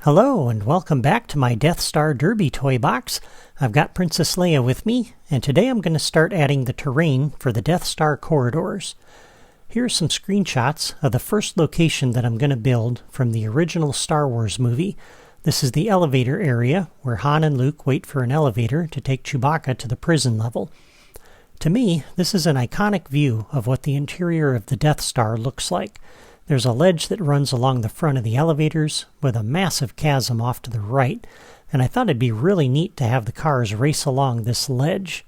Hello and welcome back to my Death Star Derby toy box. I've got Princess Leia with me, and today I'm going to start adding the terrain for the Death Star corridors. Here are some screenshots of the first location that I'm going to build from the original Star Wars movie. This is the elevator area where Han and Luke wait for an elevator to take Chewbacca to the prison level. To me, this is an iconic view of what the interior of the Death Star looks like. There's a ledge that runs along the front of the elevators with a massive chasm off to the right, and I thought it'd be really neat to have the cars race along this ledge.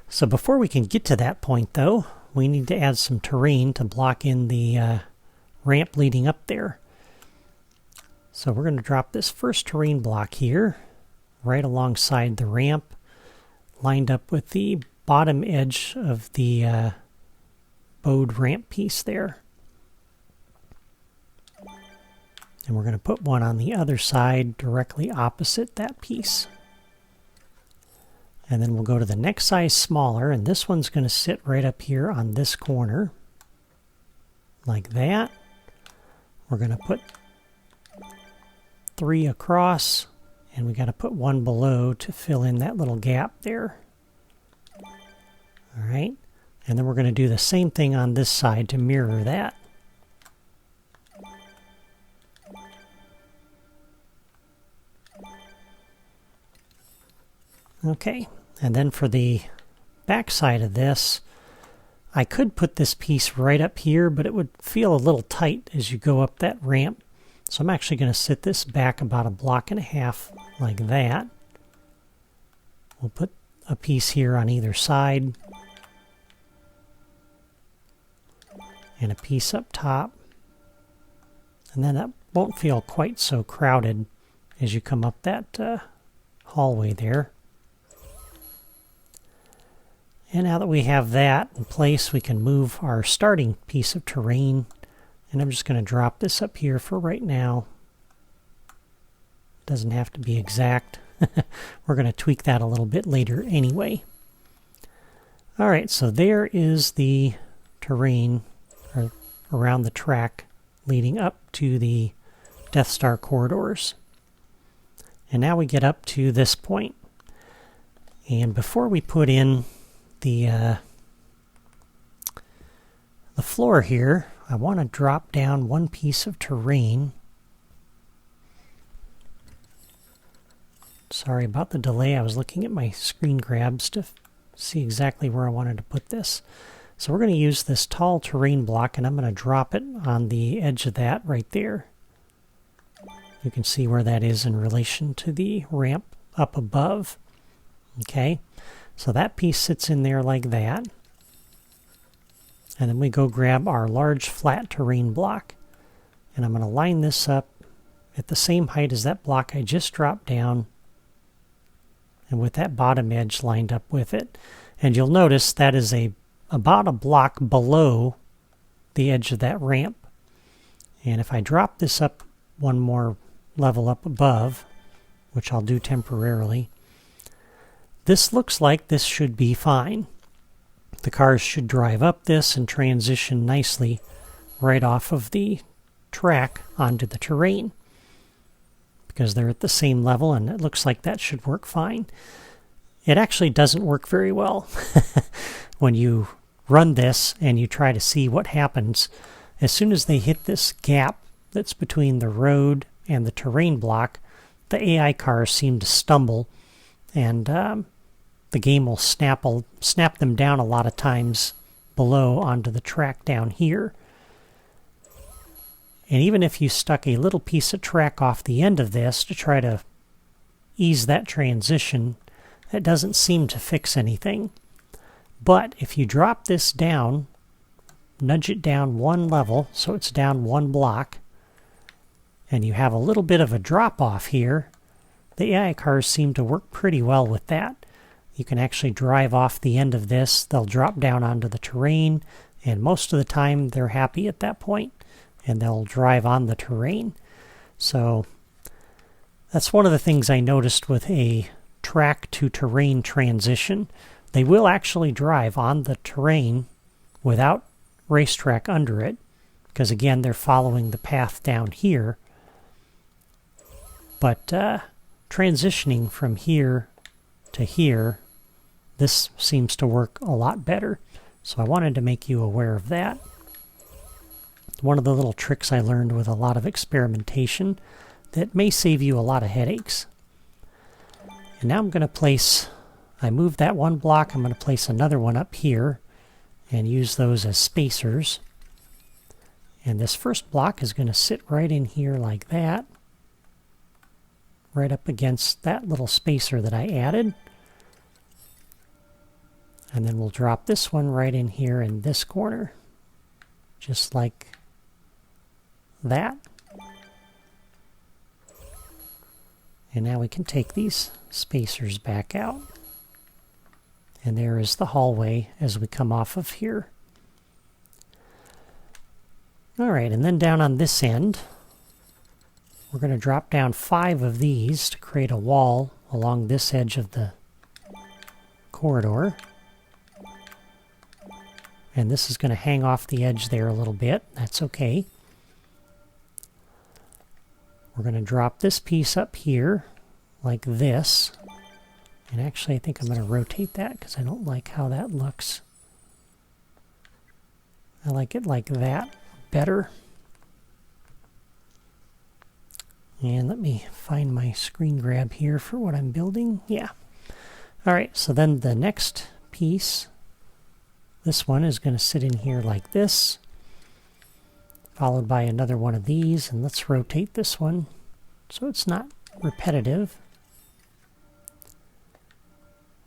So before we can get to that point, though, we need to add some terrain to block in the ramp leading up there. So we're going to drop this first terrain block here, right alongside the ramp, lined up with the bottom edge of the bowed ramp piece there. And we're going to put one on the other side directly opposite that piece. And then we'll go to the next size smaller, and this one's going to sit right up here on this corner, like that. We're going to put 3 across, and we got to put 1 below to fill in that little gap there. All right, and then we're going to do the same thing on this side to mirror that. Okay, and then for the back side of this, I could put this piece right up here, but it would feel a little tight as you go up that ramp. So I'm actually going to sit this back about 1.5 blocks like that. We'll put a piece here on either side, and a piece up top. And then that won't feel quite so crowded as you come up that hallway there. And now that we have that in place, we can move our starting piece of terrain. And I'm just going to drop this up here for right now. It doesn't have to be exact. We're going to tweak that a little bit later anyway. All right, so there is the terrain around the track leading up to the Death Star corridors. And now we get up to this point. And before we put in the floor here, I want to drop down 1 piece of terrain. Sorry about the delay. I was looking at my screen grabs to see exactly where I wanted to put this. So we're going to use this tall terrain block, and I'm going to drop it on the edge of that right there. You can see where that is in relation to the ramp up above. Okay. So that piece sits in there like that. And then we go grab our large flat terrain block. And I'm going to line this up at the same height as that block I just dropped down, and with that bottom edge lined up with it. And you'll notice that is about 1 block below the edge of that ramp. And if I drop this up 1 more level up above, which I'll do temporarily, this looks like this should be fine. The cars should drive up this and transition nicely right off of the track onto the terrain, because they're at the same level, and it looks like that should work fine. It actually doesn't work very well. When you run this and you try to see what happens, as soon as they hit this gap that's between the road and the terrain block, the AI cars seem to stumble, and the game will snap them down a lot of times below onto the track down here. And even if you stuck a little piece of track off the end of this to try to ease that transition, that doesn't seem to fix anything. But if you drop this down, nudge it down 1 level so it's down 1 block, and you have a little bit of a drop off here, the AI cars seem to work pretty well with that. You can actually drive off the end of this. They'll drop down onto the terrain, and most of the time they're happy at that point, and they'll drive on the terrain. So that's one of the things I noticed with a track to terrain transition. They will actually drive on the terrain without racetrack under it, because again, they're following the path down here. But transitioning from here to here, this seems to work a lot better. So I wanted to make you aware of that. One of the little tricks I learned with a lot of experimentation that may save you a lot of headaches. And now I'm going to place, I moved that one block, I'm going to place another one up here and use those as spacers. And this first block is going to sit right in here like that, right up against that little spacer that I added. And then we'll drop this one right in here in this corner, just like that. And now we can take these spacers back out. And there is the hallway as we come off of here. All right, and then down on this end, we're going to drop down 5 of these to create a wall along this edge of the corridor. And this is going to hang off the edge there a little bit. That's okay. We're going to drop this piece up here like this. And actually, I think I'm going to rotate that because I don't like how that looks. I like it like that better. And let me find my screen grab here for what I'm building. Yeah. All right, so then the next piece, this one is going to sit in here like this, followed by another one of these, and let's rotate this one so it's not repetitive.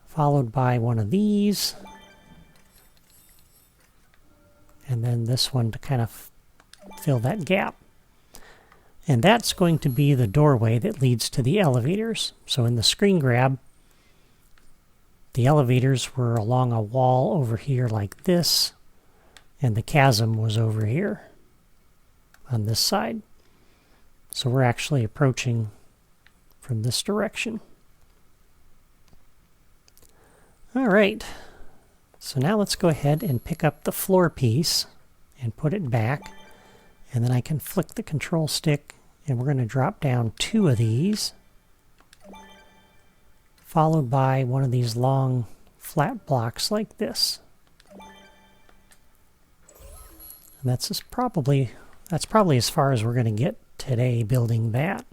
Followed by one of these, and then this one to kind of fill that gap. And that's going to be the doorway that leads to the elevators. So in the screen grab, the elevators were along a wall over here like this, and the chasm was over here on this side. So we're actually approaching from this direction. All right, so now let's go ahead and pick up the floor piece and put it back. And then I can flick the control stick, and we're going to drop down 2 of these, followed by one of these long flat blocks like this. And that's probably as far as we're going to get today building that.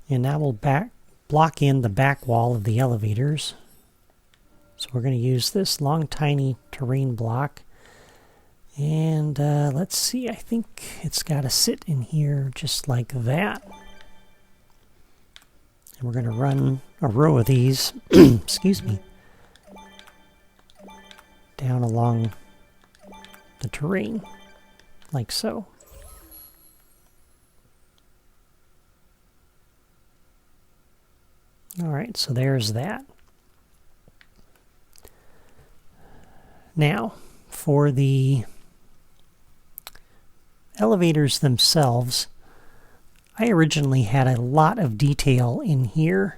And now we'll block in the back wall of the elevators. So we're going to use this long tiny terrain block. And let's see, I think it's got to sit in here just like that. And we're going to run a row of these, excuse me, down along the terrain, like so. All right, so there's that. Now, for the elevators themselves, I originally had a lot of detail in here.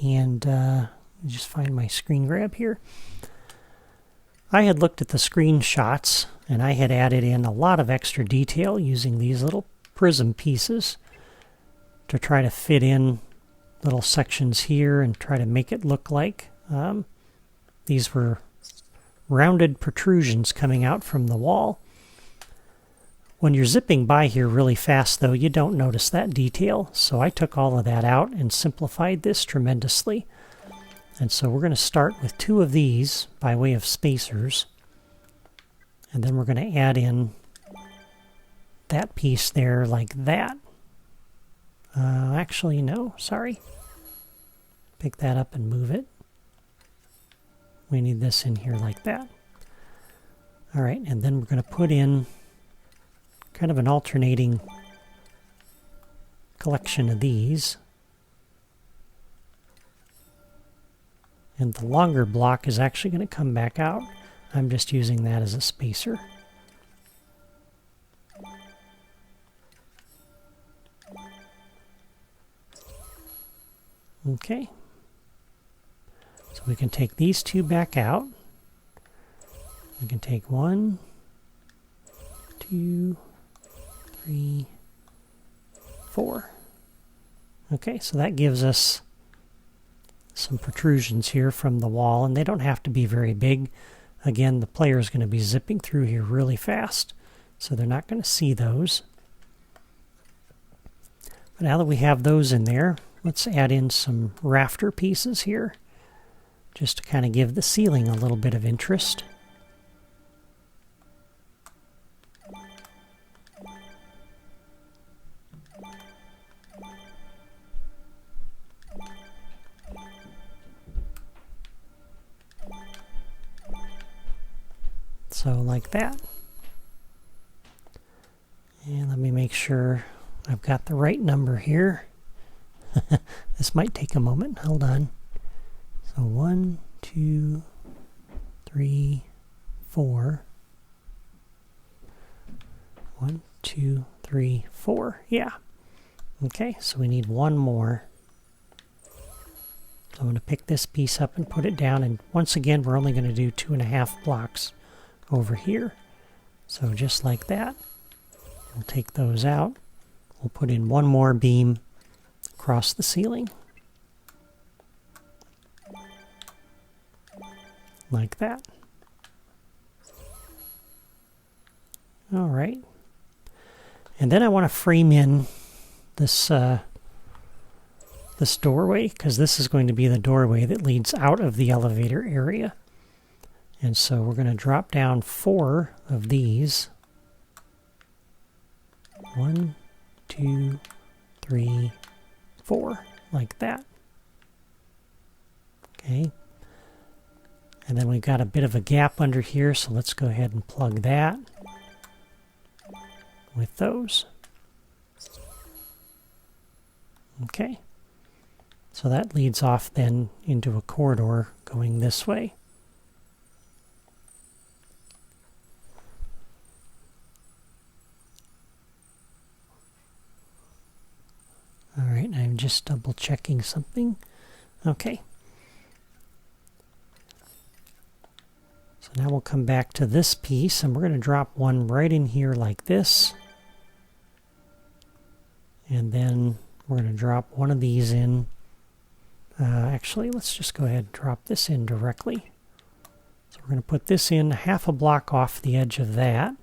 And just find my screen grab here. I had looked at the screenshots, and I had added in a lot of extra detail using these little prism pieces to try to fit in little sections here and try to make it look like these were rounded protrusions coming out from the wall. When you're zipping by here really fast, though, you don't notice that detail. So I took all of that out and simplified this tremendously. And so we're going to start with 2 of these by way of spacers. And then we're going to add in that piece there like that. Actually, no, sorry. Pick that up and move it. We need this in here like that. All right, and then we're going to put in kind of an alternating collection of these. And the longer block is actually going to come back out. I'm just using that as a spacer. Okay. So we can take these 2 back out. We can take 1, 2, 3, 4. Okay, so that gives us some protrusions here from the wall, and they don't have to be very big. Again, the player is going to be zipping through here really fast, so they're not going to see those. But now that we have those in there, let's add in some rafter pieces here, just to kind of give the ceiling a little bit of interest. So like that. And let me make sure I've got the right number here. This might take a moment. Hold on. So 1, 2, 3, 4. 1, 2, 3, 4. Yeah. Okay, so we need one more. So I'm going to pick this piece up and put it down. And once again, we're only going to do 2.5 blocks over here. So just like that. We'll take those out. We'll put in one more beam across the ceiling. Like that. All right. And then I want to frame in this this doorway, because this is going to be the doorway that leads out of the elevator area. And so we're going to drop down 4 of these. 1, 2, 3, 4, like that. Okay. And then we've got a bit of a gap under here, so let's go ahead and plug that with those. Okay. So that leads off then into a corridor going this way. All right, I'm just double checking something. Okay. So now we'll come back to this piece, and we're going to drop one right in here like this. And then we're going to drop one of these in. Actually, let's just go ahead and drop this in directly. So we're going to put this in half a block off the edge of that.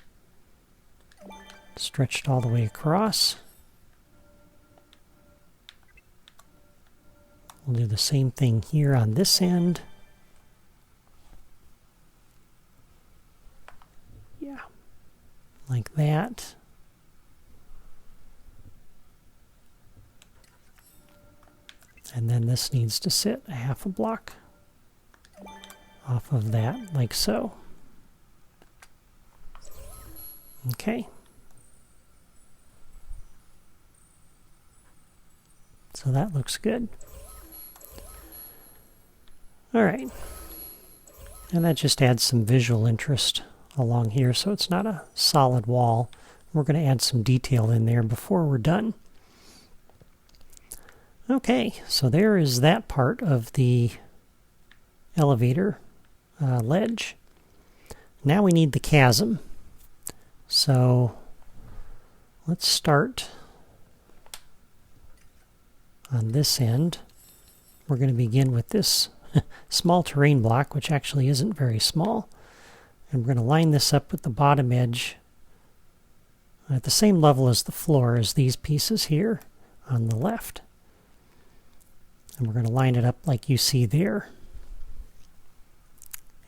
Stretched all the way across. We'll do the same thing here on this end. Yeah, like that. And then this needs to sit a half a block off of that, like so. Okay. So that looks good. All right. And that just adds some visual interest along here, so it's not a solid wall. We're going to add some detail in there before we're done. Okay, so there is that part of the elevator ledge. Now we need the chasm. So let's start on this end. We're going to begin with this small terrain block, which actually isn't very small. And we're going to line this up with the bottom edge at the same level as the floor as these pieces here on the left. And we're going to line it up like you see there.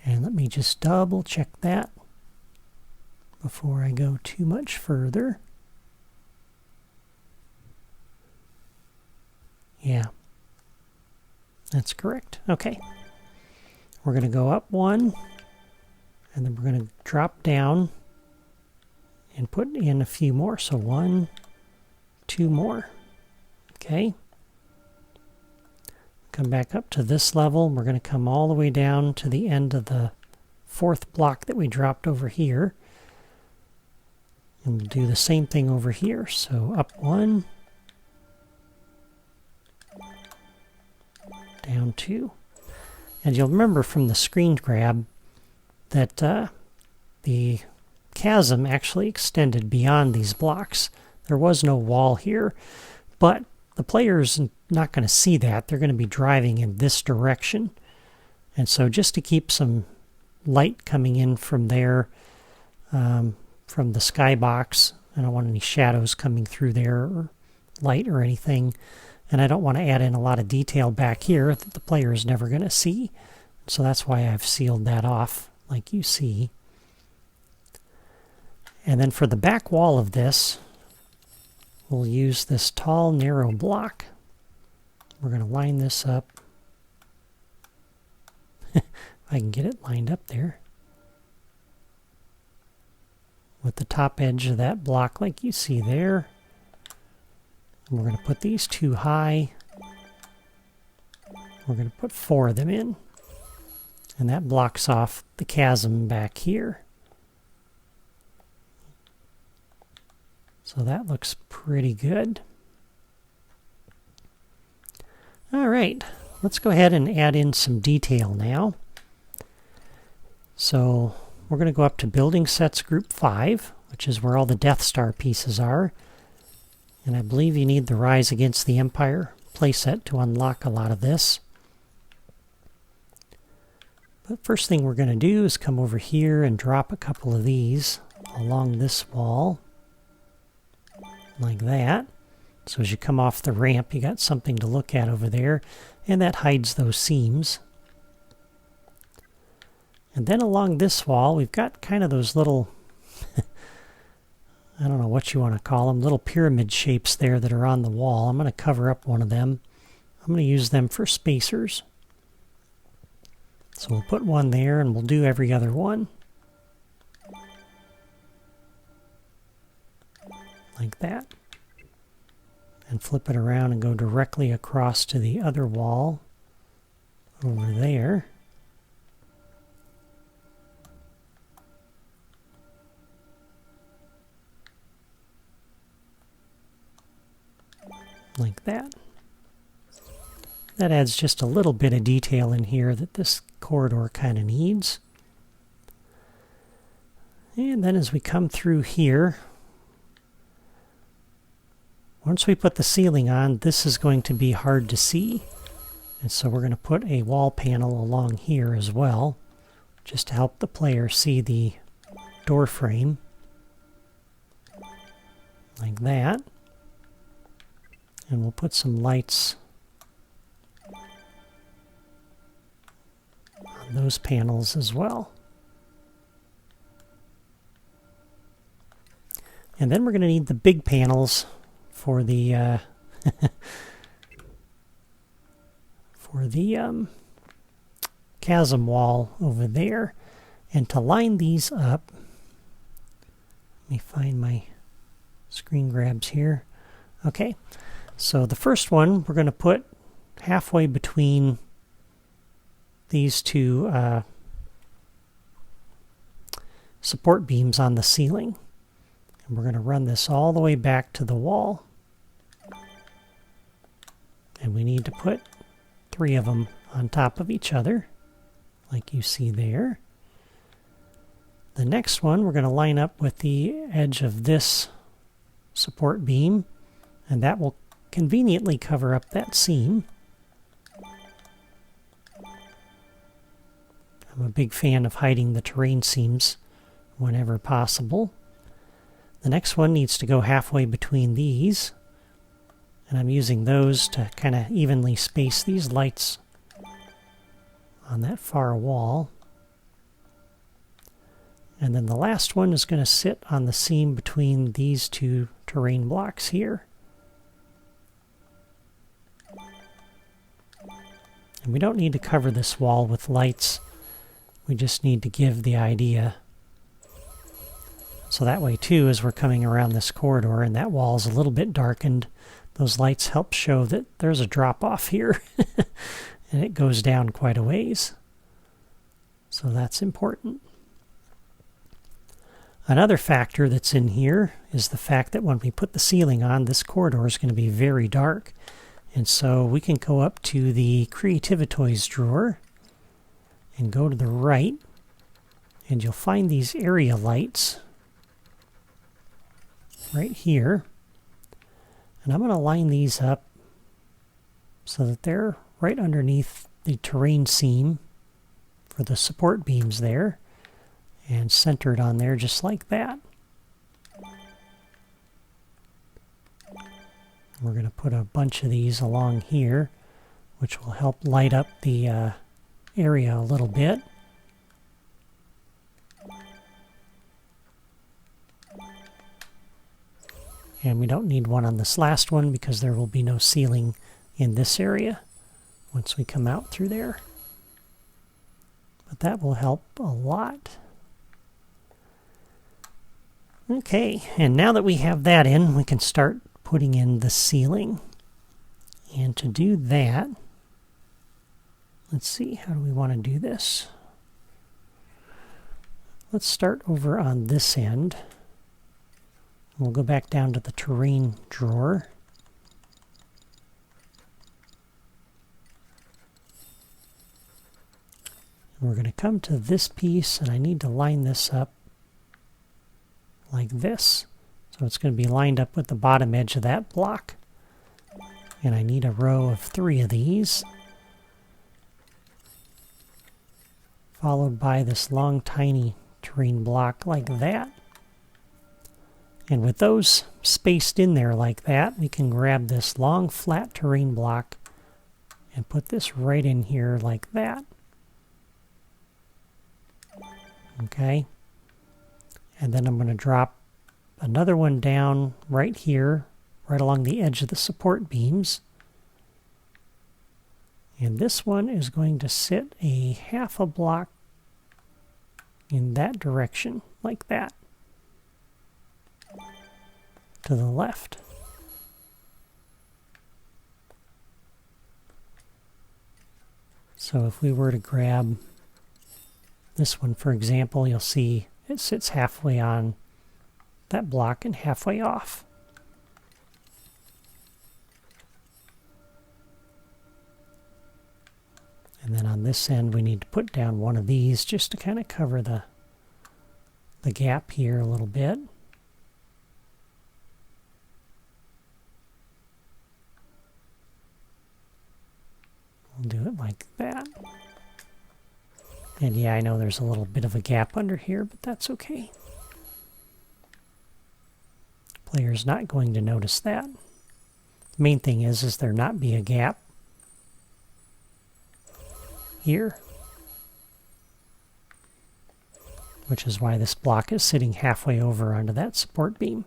And let me just double check that before I go too much further. Yeah, that's correct. Okay. We're going to go up one, and then we're going to drop down and put in a few more. So 1, 2 more. Okay. Come back up to this level. We're going to come all the way down to the end of the 4th block that we dropped over here. And we'll do the same thing over here. So up 1, down 2. And you'll remember from the screen grab that the chasm actually extended beyond these blocks. there was no wall here, but the player's not going to see that. They're going to be driving in this direction. And so just to keep some light coming in from there, from the skybox, I don't want any shadows coming through there or light or anything. And I don't want to add in a lot of detail back here that the player is never going to see. So that's why I've sealed that off like you see. And then for the back wall of this, we'll use this tall, narrow block. We're going to line this up. If I can get it lined up there. With the top edge of that block like you see there. And we're going to put these two high. We're going to put 4 of them in. And that blocks off the chasm back here. So that looks pretty good. All right, let's go ahead and add in some detail now. So we're going to go up to Building Sets Group 5, which is where all the Death Star pieces are. And I believe you need the Rise Against the Empire playset to unlock a lot of this. But first thing we're going to do is come over here and drop a couple of these along this wall. Like that. So as you come off the ramp, you got something to look at over there, and that hides those seams. And then along this wall, we've got kind of those little, I don't know what you want to call them, little pyramid shapes there that are on the wall. I'm going to cover up one of them. I'm going to use them for spacers. So we'll put one there, and we'll do every other one. Like that. And flip it around and go directly across to the other wall over there. Like that. That adds just a little bit of detail in here that this corridor kind of needs. And then as we come through here, once we put the ceiling on, this is going to be hard to see. And so we're going to put a wall panel along here as well, just to help the player see the door frame. Like that. And we'll put some lights on those panels as well. And then we're going to need the big panels for the chasm wall over there. And to line these up, let me find my screen grabs here. Okay, so the first one we're going to put halfway between these two support beams on the ceiling. And we're going to run this all the way back to the wall. And we need to put 3 of them on top of each other, like you see there. The next one we're going to line up with the edge of this support beam, and that will conveniently cover up that seam. I'm a big fan of hiding the terrain seams whenever possible. The next one needs to go halfway between these, and I'm using those to kind of evenly space these lights on that far wall. And then the last one is going to sit on the seam between these 2 terrain blocks here. And we don't need to cover this wall with lights. We just need to give the idea. So that way too, as we're coming around this corridor and that wall is a little bit darkened, those lights help show that there's a drop off here. And it goes down quite a ways. So that's important. Another factor that's in here is the fact that when we put the ceiling on, this corridor is going to be very dark. And so we can go up to the Creativitoys drawer and go to the right, and you'll find these area lights right here. And I'm going to line these up so that they're right underneath the terrain seam for the support beams there, and centered on there just like that. We're going to put a bunch of these along here, which will help light up the area a little bit. And we don't need one on this last one because there will be no ceiling in this area once we come out through there. But that will help a lot. Okay, and now that we have that in, we can start putting in the ceiling. And to do that, let's see, how do we want to do this? Let's start over on this end. We'll go back down to the terrain drawer. And we're going to come to this piece, and I need to line this up like this. So it's going to be lined up with the bottom edge of that block. And I need a row of 3 of these, followed by this long, tiny terrain block like that. And with those spaced in there like that, we can grab this long, flat terrain block and put this right in here like that. Okay. And then I'm going to drop another one down right here, right along the edge of the support beams. And this one is going to sit a half a block in that direction, like that, to the left. So if we were to grab this one, for example, you'll see it sits halfway on that block and halfway off. And then on this end, we need to put down one of these just to kind of cover the gap here a little bit. We'll do it like that. And yeah, I know there's a little bit of a gap under here, but that's okay. Player's not going to notice that. The main thing is there not be a gap here, which is why this block is sitting halfway over onto that support beam.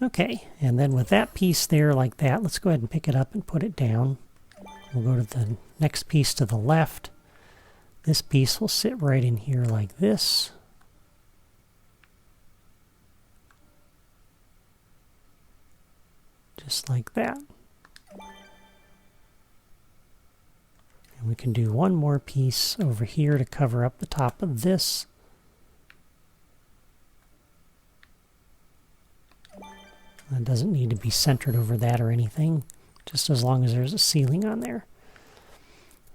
Okay, and then with that piece there like that, let's go ahead and pick it up and put it down. We'll go to the next piece to the left. This piece will sit right in here like this. Just like that. And we can do one more piece over here to cover up the top of this. It doesn't need to be centered over that or anything, just as long as there's a ceiling on there.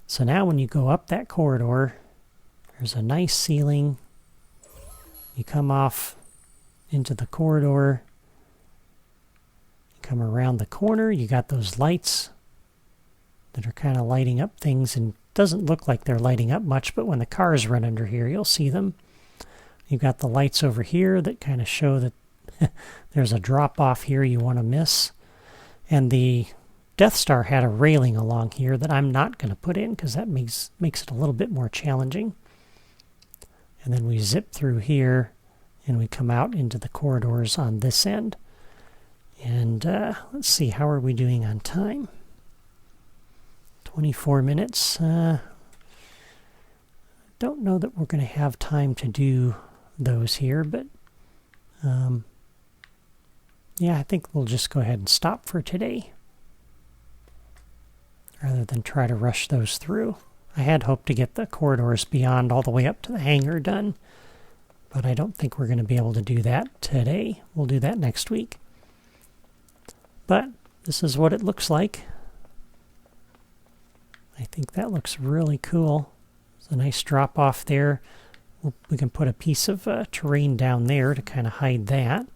So now when you go up that corridor, there's a nice ceiling. You come off into the corridor, you come around the corner, you got those lights that are kind of lighting up things, and doesn't look like they're lighting up much, but when the cars run under here, you'll see them. You've got the lights over here that kind of show that there's a drop off here you want to miss. And the Death Star had a railing along here that I'm not going to put in because that makes it a little bit more challenging. And then we zip through here and we come out into the corridors on this end. And let's see, how are we doing on time? 24 minutes. Don't know that we're going to have time to do those here, but yeah, I think we'll just go ahead and stop for today rather than try to rush those through. I had hoped to get the corridors beyond all the way up to the hangar done, but I don't think we're going to be able to do that today. We'll do that next week. But this is what it looks like. I think that looks really cool. There's a nice drop off there. We can put a piece of terrain down there to kind of hide that.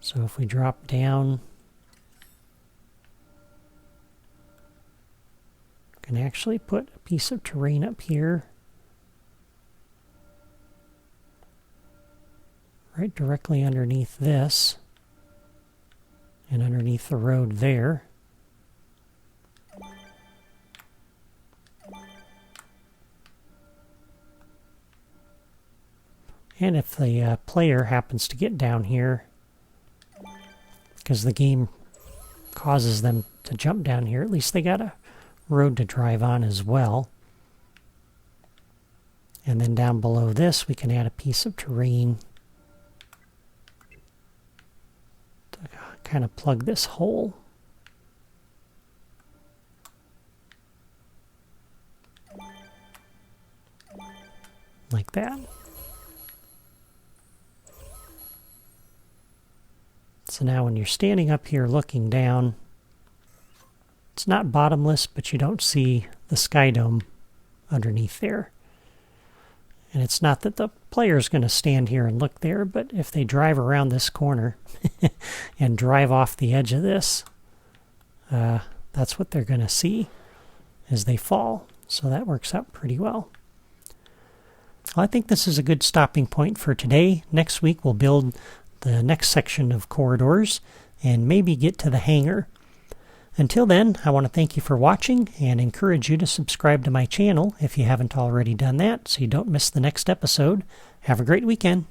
So if we drop down, we can actually put a piece of terrain up here, right directly underneath this, and underneath the road there. And if the player happens to get down here, because the game causes them to jump down here, at least they got a road to drive on as well. And then down below this, we can add a piece of terrain to kind of plug this hole. Like that. So now when you're standing up here looking down, it's not bottomless, but you don't see the sky dome underneath there. And it's not that the player is going to stand here and look there, but if they drive around this corner and drive off the edge of this, that's what they're going to see as they fall. So that works out pretty well. Well, I think this is a good stopping point for today. Next week we'll build the next section of corridors and maybe get to the hangar. Until then, I want to thank you for watching and encourage you to subscribe to my channel if you haven't already done that so you don't miss the next episode. Have a great weekend.